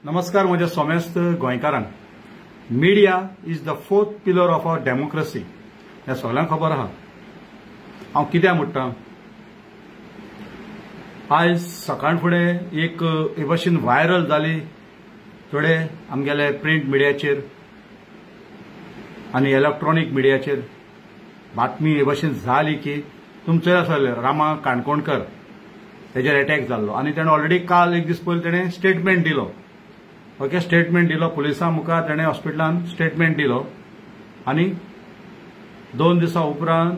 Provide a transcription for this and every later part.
नमस्कार म्हज्या सोमेस्त गोंयकारांक. Media is the fourth pillar of our democracy हे सगळ्यांक खबर आहा. हांव कित्याक म्हणटा, आयज सकाळ फुडें एक हे भाशेन व्हायरल जाली थोडे आमगेले प्रिंट मिडियाचेर आनी इलेक्ट्रॉनिक मिडियाचेर बातमी हे भाशेन जाली की तुमचो आसले रामा काणकोणकर तेजेर अटॅक जाल्लो आनी ताणें ऑलरेडी काल एक दीस पयलीं ताणें स्टेटमेंट दिलो. ओके, स्टेटमेंट दिलो पुलिसां मुखार, ताणें हॉस्पिटलान स्टेटमेंट दिलो आनी 2 दिसां उपरांत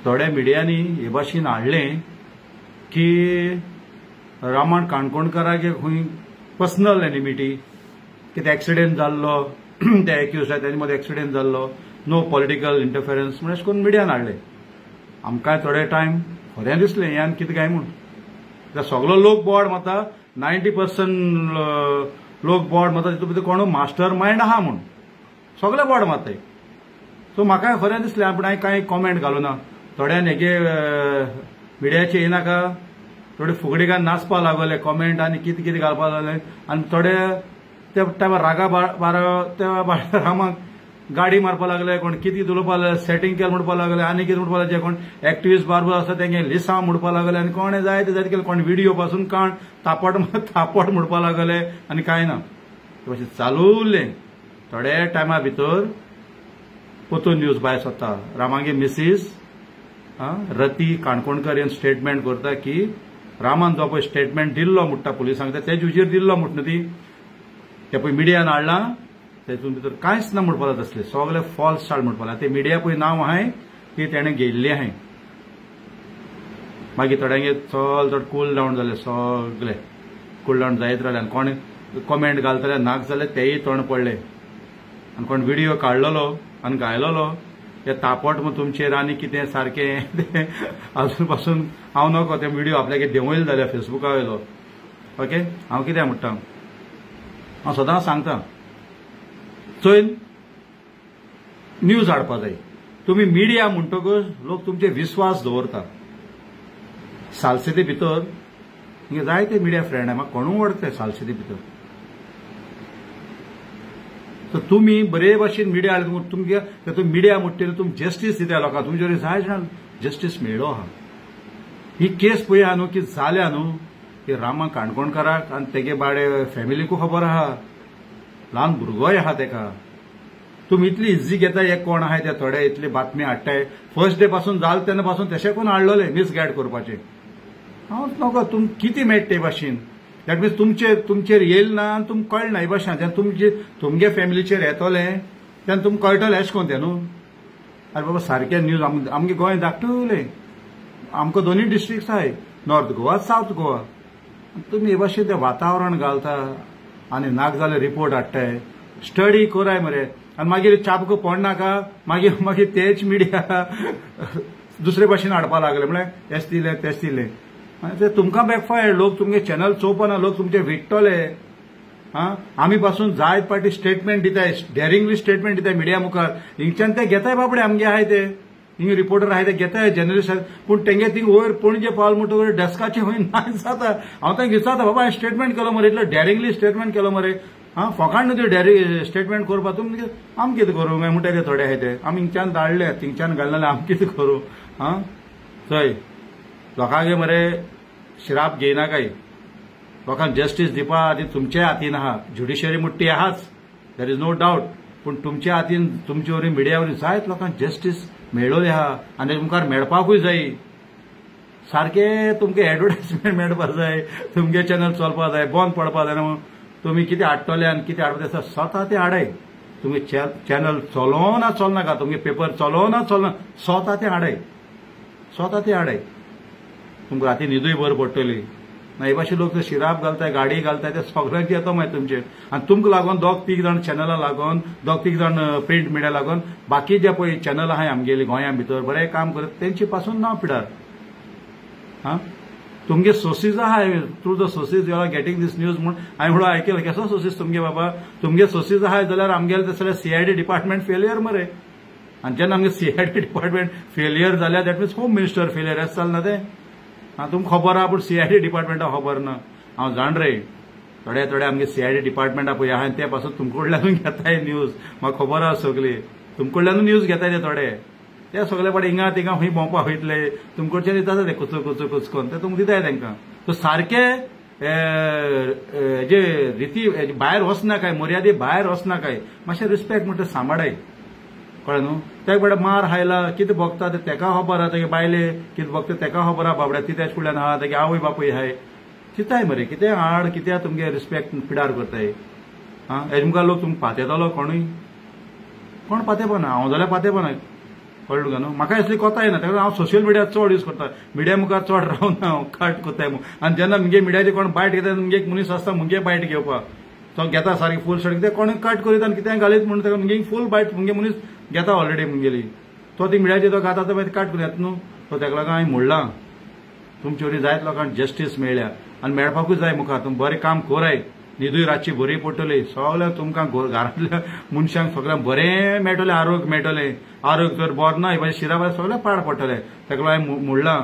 थोड्या मिडियांनी हे भाशेन हाडलें की रामान काणकोणकराक खंय पर्सनल एनिमिटी, कितें एक्सिडेंट जाल्लो ते एक्यूज आसा तेजे मदें एक्सिडेंट जाल्लो, नो पॉलिटिकल इंटरफेरन्स म्हण अशें करून मिडियान हाडलें. आमकांय थोडे टायम खरें दिसलें हें आनी कितें काय म्हूण. सगळो लोक बोवाड मारता, 90% लोक बोवाड मारता, तितूंत भितर कोण मास्टर मायंड आहा म्हूण सगळे बोवाड मारताय. सो म्हाका खरें दिसलें, पूण हांवें कांय कॉमेंट घालूं ना. थोड्यान हेगे मिडियाचे येनाका थोडे फुगडी घालून नाचपा लागले, कॉमेंट आनी कितें कितें घालपा लागले आनी थोडे त्या टायमार रागा बारा त्या रामाक गाडी मारपा लागले, कोण कितें उलोवपा लागले, सेटींग केलें म्हणपा लागले आनी कितें म्हणपा लागले, जे कोण एक्टिविस्ट बार्बर आसा तेंगे लिसांव म्हणपा लागले आनी कोणें जाय ते केलें, कोण व्हिडिओ पासून काण तापट म्हणपा लागले आनी कांय ना. अशें चालू उरलें. थोड्या टायमा भितर पोतून न्यूज भायर सरता, रामागे मिसीस रती काणकोणकर हें स्टेटमेंट करता की रामान जो पळय स्टेटमेंट दिल्लो म्हणटा पुलिसांक तेजे हुजेर दिल्लो म्हणटा ती ते पळय मिडियान हाडलां, तेतून भितर कांयच ना म्हणपा लागता तसलें सगळें फॉल्स स्टार्ट म्हणपा लागता. ते मिडिया पळय नांव आहाय ती तेणें घेयल्ली आहाय. मागीर थोड्यांगे चड कूल डावन जालें, सगळें कूल डावन जायत रावलें आनी कोण कॉमेंट घालतले नाक जाले तेय तोंड पडले आनी कोण व्हिडिओ काडलेलो आनी घायलोलो ते तापट मग तुमचेर आनी कितें सारकें अजून पासून हांव नको ते व्हिडिओ आपल्याक देंवयल जाल्या फेसबुका वयलो. ओके, हांव कितें म्हणटा, हांव सदां सांगता चोय न्यूज हाडपा जाय. तुमी मिडिया म्हणटकच लोक तुमचे विश्वास दवरता. सालसेते भितर तुमगे जायते मिडिया फ्रेंड आहा, म्हाका कोणूय वळखता सालसेते भितर. सो तुमी बरे भाशेन मिडिया हाडले, तुमगे तुमी मिडिया म्हणटले तुमी जस्टीस दिता लोकांक, तुमचे जाय जाण जस्टीस मेळ्ळो आहा. ही केस पळया न्हू की जाल्या न्हू की रामा काणकोणकाराक आनी तेगे बाळे फॅमिलीकू खबर आहा, ल्हान भुरगोय आहा तेका. तुमी इतली इज्जी घेता, एक कोण आहाय ते थोडे इतली बातमी हाडटाय. फर्स्ट डे पासून जाल तेन्ना पासून तशें करून हाडलोले मिसगायड करपाचें. हांव नको तुम कितें मेळटा ते भाशेन, दॅट मिन्स तुमचेर येयल ना आनी तुमकां कळना हे भाशेन. जेन्ना तुमगे फॅमिलीचेर येतोलें तेन्ना तुमकां कळटलें अशें कोन्न तें न्हू. आरे बाबा सारकें न्यूज आमगे गोंय धाकटुलें, आमकां दोनूय डिस्ट्रिक्ट्स आहाय, नॉर्थ गोवा सावथ गोवा. तुमी हे भाशेन तें वातावरण घालता आनी नाक जाले रिपोर्ट हाडटाय. स्टडी कोराय मरे आनी मागीर चाबको पडनाका मागीर तेच मिडिया दुसरे भाशेन हाडपा लागले म्हळ्यार हेच दिलें तेच दिलें आनी ते तुमकां बॅकफायर. लोक तुमगे चॅनल चोवपना, लोक तुमचे विटतले. आमी पासून जायत पाटी स्टेटमेंट दिताय, डेरिंगली स्टेटमेंट दिताय मिडिया मुखार. हिंगच्यान ते घेताय बाबडे आमगे आहाय ते हिंग रिपोर्टर आहाय ते घेताय, जर्नलिस्ट आहाय, पूण तेंगे थिंग वयर पणजे पावल म्हणटकच डेस्काचे वयर नाच जाता. हांव तांकां विचारता, बाबा हांवें स्टेटमेंट केलो मरे, इतलो डेरिंगली स्टेटमेंट केलो मरे, फकाण न्हू ते स्टेटमेंट करपा. तुमी आमी कितें करूं काय म्हणटा थोडे आहाय ते आमी हिंगच्यान धाडले, थिंगच्यान घालनाले, आमी कितें करूं. चोय लोकांगे मरे श्राप घेयनाकाय. लोकांक जस्टीस दिवपा खातीर तुमचे हातीन आहा. ज्युडिशरी मुट्टी आहाच, देर इज नो डावट, पूण तुमच्या हातीन तुमचे वरवीं मिडिया वरवीं जायत लोकांक जस्टीस मेळ्ळोली आहा आनी मुखार मेळपाकूय जाय. सारकें तुमकां एडवर्टायजमेंट मेळपा जाय, तुमगे चॅनल चलपा जाय, बंद पडपा जायना. तुमी कितें हाडटले आनी कितें हाडपा आसा स्वता तें हाडाय. तुमी चॅनल चलो ना चलनाका, तुमगे पेपर चलो ना चलना, स्वता तें हाडाय, स्वता तें हाडाय. तुमकां राती न्हिदूय बरी पडटली. हे भाशेन लोक शिराप घालताय, गाडी घालताय, ते सगळ्यांक येता मागीर तुमचेर. आनी तुमकां लागून 2-3 जाण चॅनलां लागून, 2-3 जाण प्रिंट मिडिया लागून बाकी जे पळय चॅनल आहाय आमगेली गोंया भितर बरें काम करत तेंचे पासून नांव पिडार. तुमगे सोर्सीस आहाय, through the sources you are getting this news म्हूण हांवें म्हणून आयकलें. केसो सोर्सीस तुमगे बाबा, तुमगे सोर्सीस आहाय जाल्यार आमगेले तसले CID डिपार्टमेंट फेलियर मरे. आनी जेन्ना आमगे CID डिपार्टमेंट फेलियर जाल्यार that means home minister failure अशें चलना तें. तुमकां खबर आहा पूण CID डिपार्टमेंटाक खबर ना. हांव जाण रे, थोडे थोडे आमगे CID डिपार्टमेंटा पळय आहा ते पासून तुमकडल्यानूय घेताय न्यूज म्हाका खबर आसा सगळी तुमकडल्यानूच न्यूज घेताय ते थोडे ते सगळे पडे हिंगा थिंगा खंय भोंवपाक वयतले तुमकडचे दिता ते कुच करून ते तुमकां दिताय तांकां सो सारके जे रिती भायर वचना काय मर्यादे भायर वचना काय मातशें रिस्पेक्ट म्हणटा सांबाळाय कळ्ळें न्हू तेका बडे मार खायला कितें भोगता ते तेका खबर आहा तेगे बायले कितें भोगता तेका खबर आहा बाबड्या ती तेज फुडल्यान आहा तेगे आवय बापूय आहाय चिताय मरे कितें आड कित्याक तुमगे रिस्पेक्ट पिडार करताय आं हेजे मुखार लोक तुमकां पातयतालो कोणूय कोण पातेपना हांव जाल्यार पातेपना कळ्ळें तुका न्हू म्हाका असली कोता येना तेका हांव सोशियल मिडिया चड यूज करता मिडिया मुखार चड रावन हांव कट कोताय आनी जेन्ना मुगे मिडियाचे कोण बायट घेता मुगे एक मनीस आसता मुगे बायट घेवपाक तो घेता सारकी फूल शर्ट कितें कोणूय कट करीत आनी कितें घालीत म्हणून तेका मुगे फूल बायट मुगे मनीस घेता ऑलरेडी मुगेली तो ती मिडियाचे तो घाता तो मागीर कट करून येता न्हू तो तेका लागून हांवें म्हणलां तुमचे वरी जायत लोकांक जस्टीस मेळ्ळ्या आनी मेळपाकूच जाय मुखार तुमी बरें काम कोराय न्हिदूय रातची बरी पडटली सगळ्या तुमकां घरांतल्या मनशांक सगळ्यांक बरें मेळटलें आरोग्य मेळटलें आरोग्य जर बरें ना हे शिरा भायर सगळें पाड पडटलें तेका लागून हांवें म्हणलां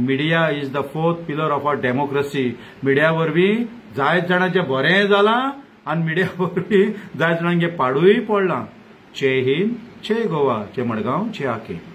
media is the 4th pillar of our democracy media वरवीं जायत जाणांचें बरें जालां आनी मिडिया वरवीं जायत जाणांचें पाडूय पडलां जय हिंद जय गोवा जय मडगांव जय आके